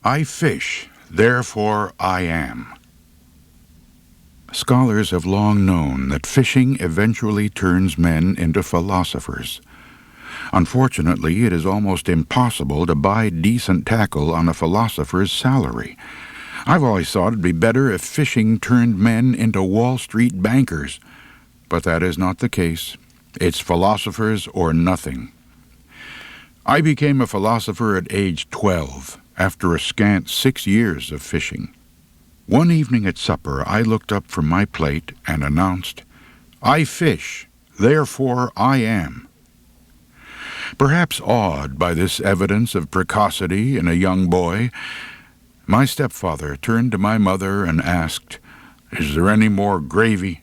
I fish, therefore I am. Scholars have long known that fishing eventually turns men into philosophers. Unfortunately, it is almost impossible to buy decent tackle on a philosopher's salary. I've always thought it'd be better if fishing turned men into Wall Street bankers. But that is not the case. It's philosophers or nothing. I became a philosopher at age 12, after a scant 6 years of fishing. One evening at supper, I looked up from my plate and announced, "I fish, therefore I am." Perhaps awed by this evidence of precocity in a young boy, my stepfather turned to my mother and asked, "Is there any more gravy?"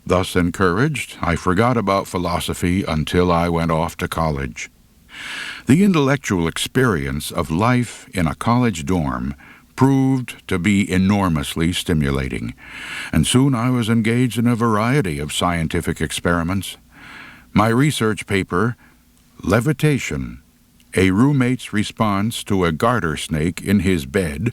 Thus encouraged, I forgot about philosophy until I went off to college. The intellectual experience of life in a college dorm proved to be enormously stimulating, and soon I was engaged in a variety of scientific experiments. My research paper, Levitation, a roommate's response to a garter snake in his bed,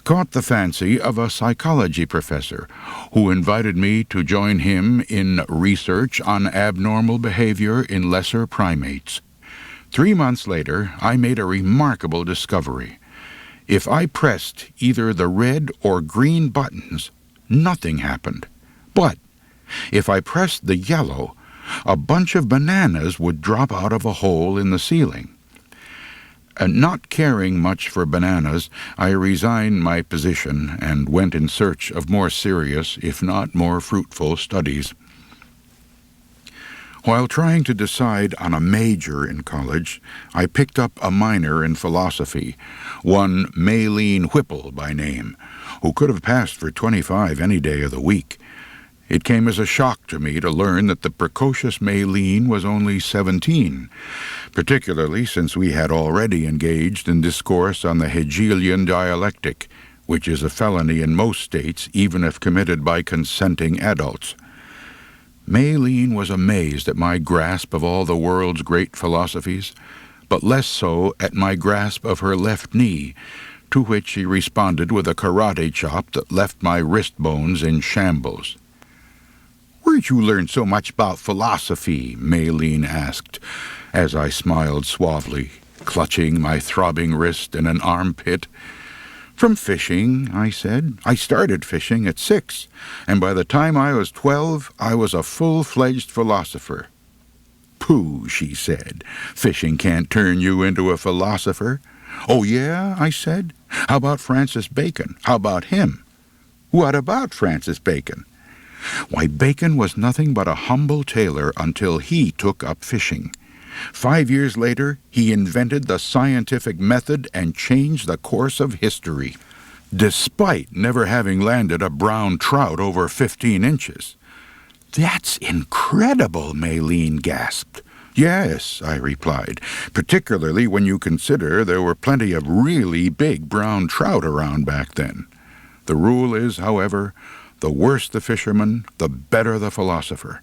caught the fancy of a psychology professor who invited me to join him in research on abnormal behavior in lesser primates. 3 months later, I made a remarkable discovery. If I pressed either the red or green buttons, nothing happened. But if I pressed the yellow, a bunch of bananas would drop out of a hole in the ceiling. Not caring much for bananas, I resigned my position and went in search of more serious, if not more fruitful, studies. While trying to decide on a major in college, I picked up a minor in philosophy, one Maylene Whipple by name, who could have passed for 25 any day of the week. It came as a shock to me to learn that the precocious Maylene was only 17, particularly since we had already engaged in discourse on the Hegelian dialectic, which is a felony in most states even if committed by consenting adults. Maylene was amazed at my grasp of all the world's great philosophies, but less so at my grasp of her left knee, to which she responded with a karate chop that left my wrist bones in shambles. "Where'd you learn so much about philosophy?" Maylene asked, as I smiled suavely, clutching my throbbing wrist in an armpit. "From fishing," I said. "I started fishing at 6, and by the time I was 12, I was a full-fledged philosopher." "Pooh," she said. "Fishing can't turn you into a philosopher." "Oh, yeah?" I said. "How about Francis Bacon? How about him?" "What about Francis Bacon?" "Why, Bacon was nothing but a humble tailor until he took up fishing. 5 years later, he invented the scientific method and changed the course of history, despite never having landed a brown trout over 15 inches. "That's incredible," Maylene gasped. "Yes," I replied, "particularly when you consider there were plenty of really big brown trout around back then. The rule is, however, the worse the fisherman, the better the philosopher."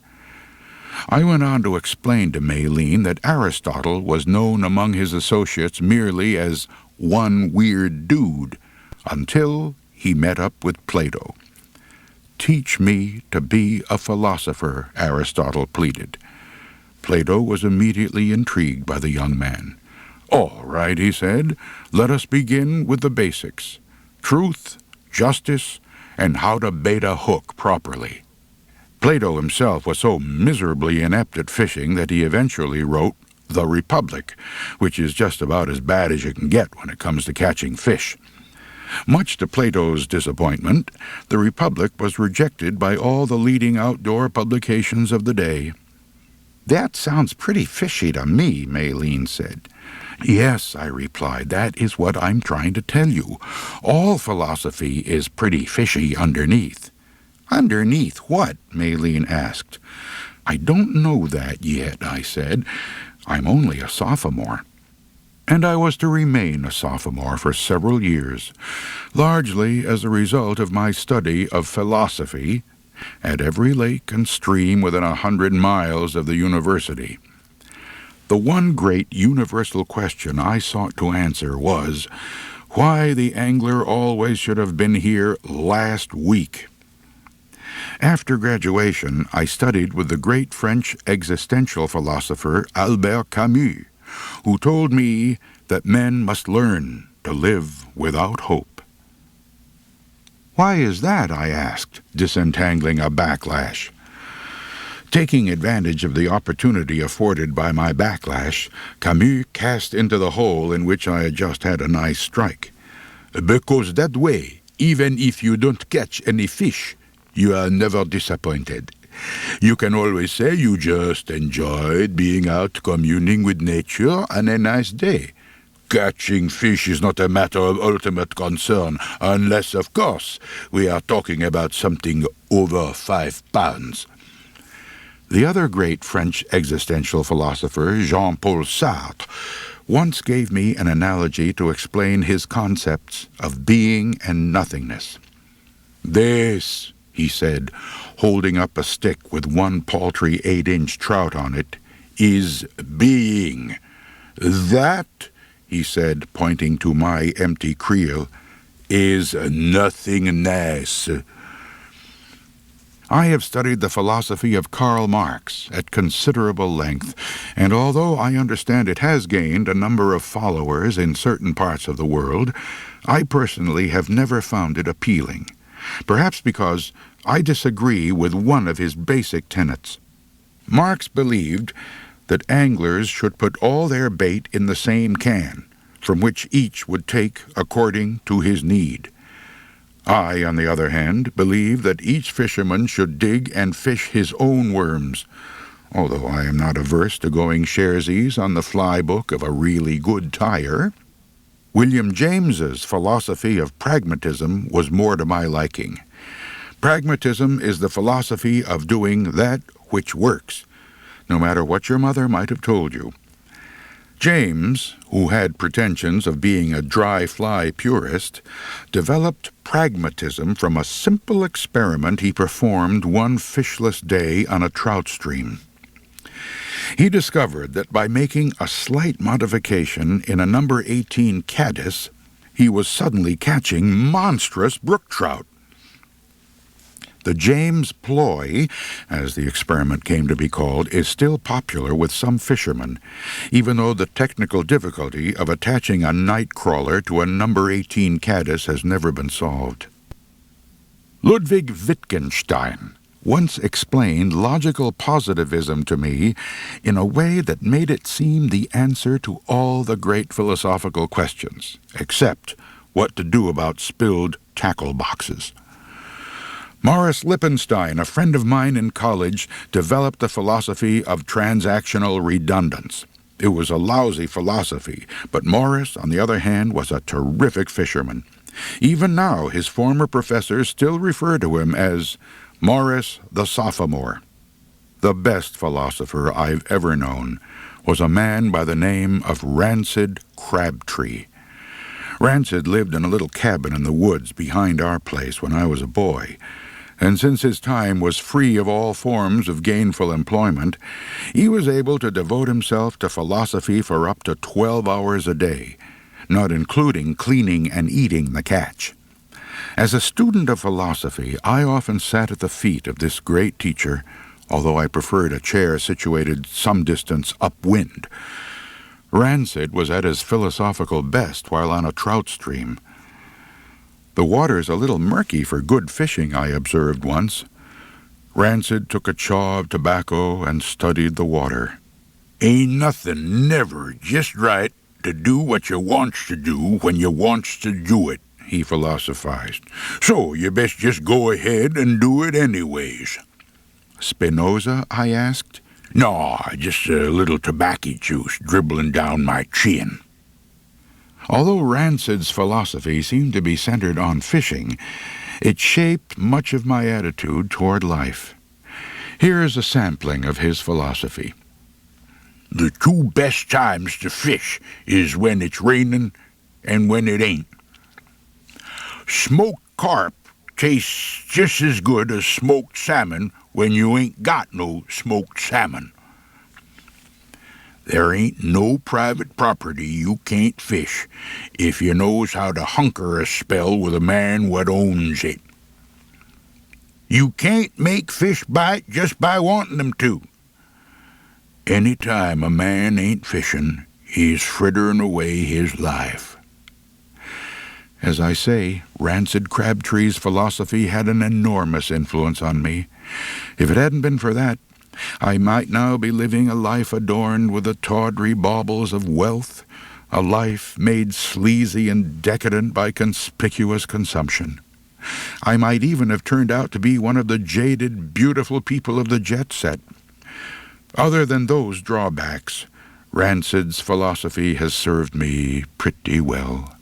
I went on to explain to Maylene that Aristotle was known among his associates merely as one weird dude, until he met up with Plato. "Teach me to be a philosopher," Aristotle pleaded. Plato was immediately intrigued by the young man. "All right," he said, "let us begin with the basics: truth, justice, and how to bait a hook properly." Plato himself was so miserably inept at fishing that he eventually wrote The Republic, which is just about as bad as you can get when it comes to catching fish. Much to Plato's disappointment, The Republic was rejected by all the leading outdoor publications of the day. "That sounds pretty fishy to me," Maylene said. "Yes," I replied, "that is what I'm trying to tell you. All philosophy is pretty fishy underneath." "Underneath what?" Maylene asked. "I don't know that yet," I said. "I'm only a sophomore." And I was to remain a sophomore for several years, largely as a result of my study of philosophy at every lake and stream within 100 miles of the university. The one great universal question I sought to answer was why the angler always should have been here last week. After graduation, I studied with the great French existential philosopher Albert Camus, who told me that men must learn to live without hope. "Why is that?" I asked, disentangling a backlash. Taking advantage of the opportunity afforded by my backlash, Camus cast into the hole in which I had just had a nice strike. "Because that way, even if you don't catch any fish, you are never disappointed. You can always say you just enjoyed being out communing with nature on a nice day. Catching fish is not a matter of ultimate concern, unless, of course, we are talking about something over 5 pounds. The other great French existential philosopher, Jean-Paul Sartre, once gave me an analogy to explain his concepts of being and nothingness. "This," he said, holding up a stick with one paltry 8-inch trout on it, "is being. That," he said, pointing to my empty creel, "is nothingness." I have studied the philosophy of Karl Marx at considerable length, and although I understand it has gained a number of followers in certain parts of the world, I personally have never found it appealing, perhaps because I disagree with one of his basic tenets. Marx believed that anglers should put all their bait in the same can, from which each would take according to his need. I, on the other hand, believe that each fisherman should dig and fish his own worms, although I am not averse to going sharesies on the fly book of a really good tire. William James's philosophy of pragmatism was more to my liking. Pragmatism is the philosophy of doing that which works, no matter what your mother might have told you. James, who had pretensions of being a dry fly purist, developed pragmatism from a simple experiment he performed one fishless day on a trout stream. He discovered that by making a slight modification in a number 18 caddis, he was suddenly catching monstrous brook trout. The James ploy, as the experiment came to be called, is still popular with some fishermen, even though the technical difficulty of attaching a night crawler to a number 18 caddis has never been solved. Ludwig Wittgenstein once explained logical positivism to me in a way that made it seem the answer to all the great philosophical questions, except what to do about spilled tackle boxes. Morris Lippenstein, a friend of mine in college, developed the philosophy of transactional redundance. It was a lousy philosophy, but Morris, on the other hand, was a terrific fisherman. Even now, his former professors still refer to him as Morris the Sophomore. The best philosopher I've ever known was a man by the name of Rancid Crabtree. Rancid lived in a little cabin in the woods behind our place when I was a boy, and since his time was free of all forms of gainful employment, he was able to devote himself to philosophy for up to 12 hours a day, not including cleaning and eating the catch. As a student of philosophy, I often sat at the feet of this great teacher, although I preferred a chair situated some distance upwind. Rancid was at his philosophical best while on a trout stream. "The water's a little murky for good fishing," I observed once. Rancid took a chaw of tobacco and studied the water. "Ain't nothing never just right to do what you wants to do when you wants to do it," he philosophized. "So you best just go ahead and do it anyways." "Spinoza?" I asked. "No, just a little tobacco juice dribbling down my chin." Although Rancid's philosophy seemed to be centered on fishing, it shaped much of my attitude toward life. Here is a sampling of his philosophy. "The two best times to fish is when it's raining and when it ain't. Smoked carp tastes just as good as smoked salmon when you ain't got no smoked salmon. There ain't no private property you can't fish if you knows how to hunker a spell with a man what owns it. You can't make fish bite just by wanting them to. Any time a man ain't fishing, he's frittering away his life. As I say, Rancid Crabtree's philosophy had an enormous influence on me. If it hadn't been for that, I might now be living a life adorned with the tawdry baubles of wealth, a life made sleazy and decadent by conspicuous consumption. I might even have turned out to be one of the jaded, beautiful people of the jet set. Other than those drawbacks, Rancid's philosophy has served me pretty well.